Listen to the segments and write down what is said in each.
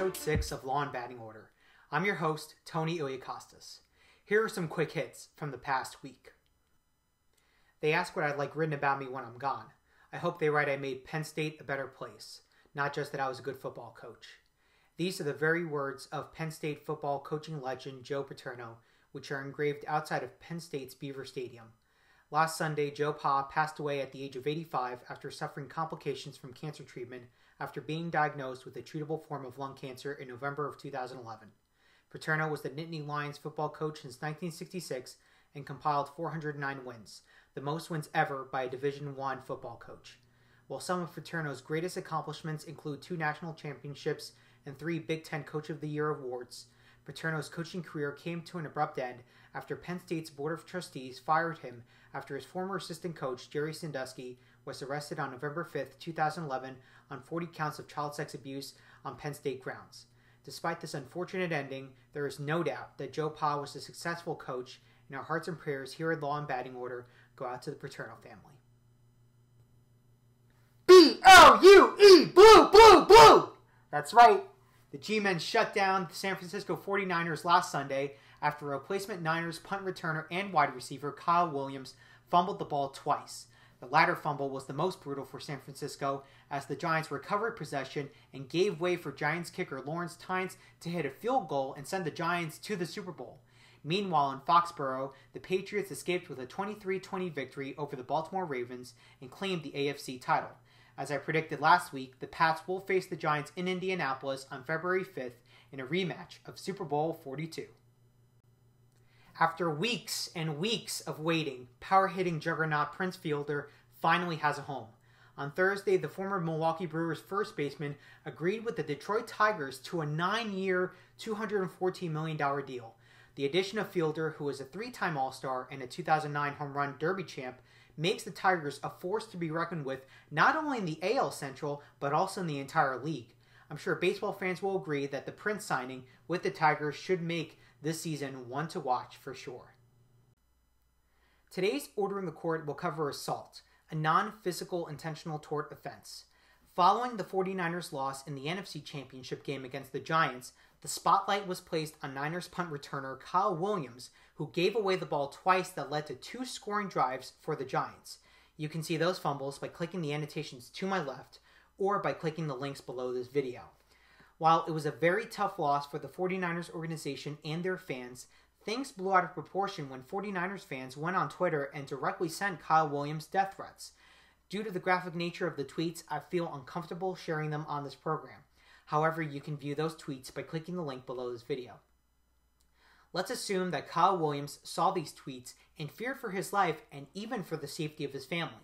episode 6 of Law and Batting Order. I'm your host, Tony Iliakostas. Here are some quick hits from the past week. They ask what I'd like written about me when I'm gone. I hope they write I made Penn State a better place, not just that I was a good football coach. These are the very words of Penn State football coaching legend Joe Paterno, which are engraved outside of Penn State's Beaver Stadium. Last Sunday, Joe Pa passed away at the age of 85 after suffering complications from cancer treatment after being diagnosed with a treatable form of lung cancer in November of 2011. Paterno was the Nittany Lions football coach since 1966 and compiled 409 wins, the most wins ever by a Division I football coach. While some of Paterno's greatest accomplishments include 2 national championships and 3 Big Ten Coach of the Year awards, Paterno's coaching career came to an abrupt end after Penn State's Board of Trustees fired him after his former assistant coach, Jerry Sandusky, was arrested on November 5, 2011 on 40 counts of child sex abuse on Penn State grounds. Despite this unfortunate ending, there is no doubt that Joe Pa was a successful coach, and our hearts and prayers here at Law and Batting Order go out to the Paterno family. B-L-U-E! Blue, blue, blue! That's right. The G-Men shut down the San Francisco 49ers last Sunday after replacement Niners punt returner and wide receiver Kyle Williams fumbled the ball twice. The latter fumble was the most brutal for San Francisco as the Giants recovered possession and gave way for Giants kicker Lawrence Tynes to hit a field goal and send the Giants to the Super Bowl. Meanwhile, in Foxborough, the Patriots escaped with a 23-20 victory over the Baltimore Ravens and claimed the AFC title. As I predicted last week, the Pats will face the Giants in Indianapolis on February 5th in a rematch of Super Bowl 42. After weeks and weeks of waiting, power-hitting juggernaut Prince Fielder finally has a home. On Thursday, the former Milwaukee Brewers first baseman agreed with the Detroit Tigers to a 9-year, $214 million deal. The addition of Fielder, who was a 3-time All-Star and a 2009 Home Run Derby champ, makes the Tigers a force to be reckoned with not only in the AL Central, but also in the entire league. I'm sure baseball fans will agree that the Prince signing with the Tigers should make this season one to watch for sure. Today's Order in the Court will cover assault, a non-physical intentional tort offense. Following the 49ers' loss in the NFC Championship game against the Giants, the spotlight was placed on Niners punt returner Kyle Williams, who gave away the ball twice that led to 2 scoring drives for the Giants. You can see those fumbles by clicking the annotations to my left or by clicking the links below this video. While it was a very tough loss for the 49ers organization and their fans, things blew out of proportion when 49ers fans went on Twitter and directly sent Kyle Williams death threats. Due to the graphic nature of the tweets, I feel uncomfortable sharing them on this program. However, you can view those tweets by clicking the link below this video. Let's assume that Kyle Williams saw these tweets and feared for his life and even for the safety of his family.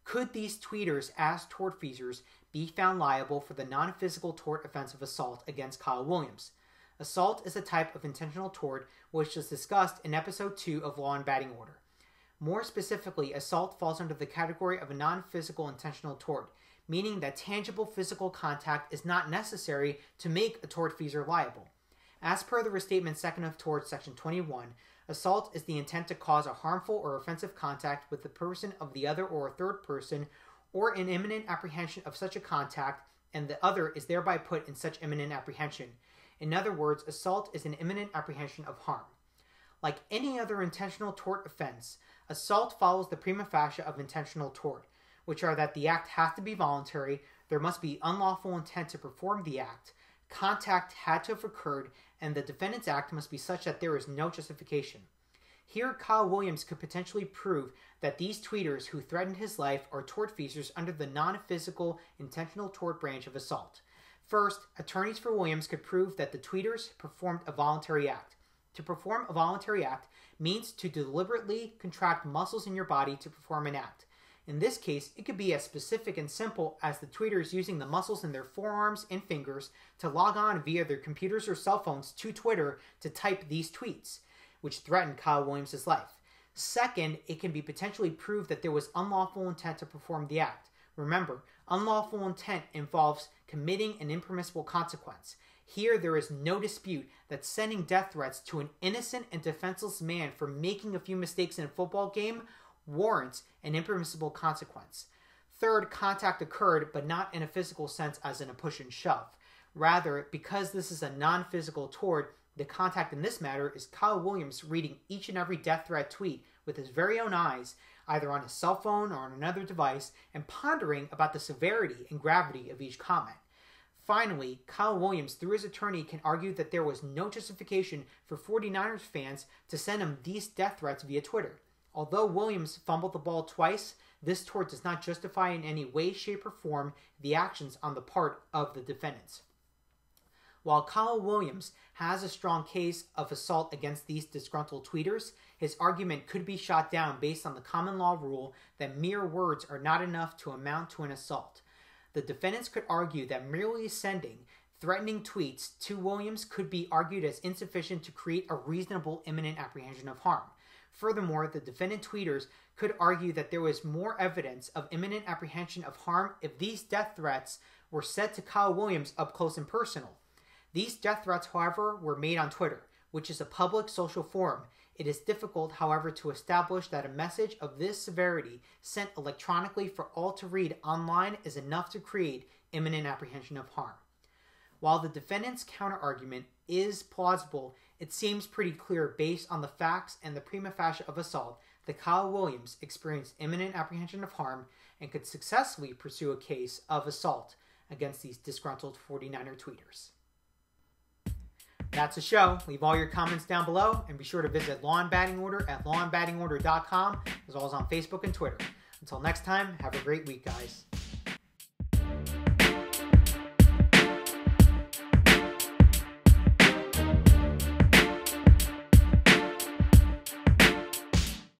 Could these tweeters, as tortfeasors, be found liable for the non-physical tort offense of assault against Kyle Williams? Assault is a type of intentional tort which is discussed in Episode 2 of Law and Batting Order. More specifically, assault falls under the category of a non-physical intentional tort, meaning that tangible physical contact is not necessary to make a tortfeasor liable. As per the Restatement Second of Tort, Section 21, assault is the intent to cause a harmful or offensive contact with the person of the other or a third person, or in imminent apprehension of such a contact, and the other is thereby put in such imminent apprehension. In other words, assault is an imminent apprehension of harm. Like any other intentional tort offense, assault follows the prima facie of intentional tort, which are that the act has to be voluntary, there must be unlawful intent to perform the act, contact had to have occurred, and the defendant's act must be such that there is no justification. Here, Kyle Williams could potentially prove that these tweeters who threatened his life are tortfeasors under the non-physical intentional tort branch of assault. First, attorneys for Williams could prove that the tweeters performed a voluntary act. To perform a voluntary act means to deliberately contract muscles in your body to perform an act. In this case, it could be as specific and simple as the tweeters using the muscles in their forearms and fingers to log on via their computers or cell phones to Twitter to type these tweets, which threatened Kyle Williams' life. Second, it can be potentially proved that there was unlawful intent to perform the act. Remember, unlawful intent involves committing an impermissible consequence. Here, there is no dispute that sending death threats to an innocent and defenseless man for making a few mistakes in a football game warrants an impermissible consequence. Third, contact occurred, but not in a physical sense as in a push and shove. Rather, because this is a non-physical tort, the contact in this matter is Kyle Williams reading each and every death threat tweet with his very own eyes, either on his cell phone or on another device, and pondering about the severity and gravity of each comment. Finally, Kyle Williams, through his attorney, can argue that there was no justification for 49ers fans to send him these death threats via Twitter. Although Williams fumbled the ball twice, this tort does not justify in any way, shape, or form the actions on the part of the defendants. While Kyle Williams has a strong case of assault against these disgruntled tweeters, his argument could be shot down based on the common law rule that mere words are not enough to amount to an assault. The defendants could argue that merely sending threatening tweets to Williams could be argued as insufficient to create a reasonable imminent apprehension of harm. Furthermore, the defendant tweeters could argue that there was more evidence of imminent apprehension of harm if these death threats were said to Kyle Williams up close and personal. These death threats, however, were made on Twitter, which is a public social forum. It is difficult, however, to establish that a message of this severity sent electronically for all to read online is enough to create imminent apprehension of harm. While the defendant's counterargument is plausible, it seems pretty clear based on the facts and the prima facie of assault that Kyle Williams experienced imminent apprehension of harm and could successfully pursue a case of assault against these disgruntled 49er tweeters. That's the show. Leave all your comments down below and be sure to visit Law and Batting Order at lawandbattingorder.com as well as on Facebook and Twitter. Until next time, have a great week, guys.